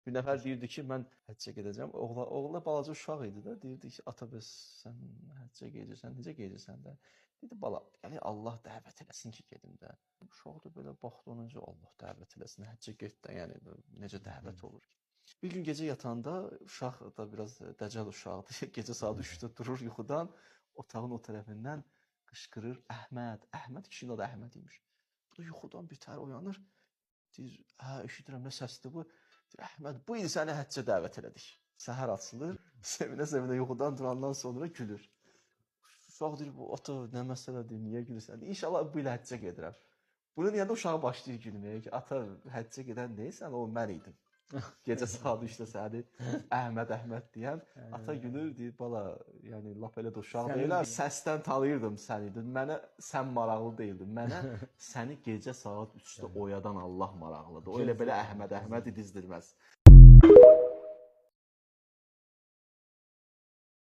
Bir nəfər deyirdi ki, mən həccə gedəcəm. Oğluna balaca uşaq idi da, deyirdi ki, ata bəs sən həccə gedirsən, necə gedirsən də? Dedi bala, yəni Allah dəvət eləsin ki, gedim də. Uşaq da belə baxdı ona necə Allah dəvət eləsin, həccə get də, yəni necə dəvət olur ki? Bir gün gecə yatanda uşaq da biraz dəcəl uşaqdır. Gecə saat 3-də durur yuxudan, otağın o tərəfindən qışqırır, Əhməd, Əhməd kişinin adı Əhməd imiş. Bu da yuxudan bir təhər oyanır. Deyir, hə, eşidirəm nə səsdir bu? Deyir, Əhməd, bu il səni həccə dəvət elədik. Səhər açılır, sevinə-sevinə yuxudan durandan sonra gülür. Uşaq deyir, bu ata nə məsələdir, niyə gülürsən? İnşallah bu il həccə gedirəm. Bunu deyəndə uşaq başlayır gülməyə ki, ata həccə gedən deyilsən, o mən idim. Gecə saat 3-də səni Əhməd Əhməd deyən ata gülür, deyir, bala, yəni lap elə də uşaq deyil. Səsdən tanıyırdım səni. Mənə sən maraqlı deyildin. Mənə səni gecə saat 3-də oyadan Allah maraqlıdır. O elə belə Əhməd Əhməd dizdirməz.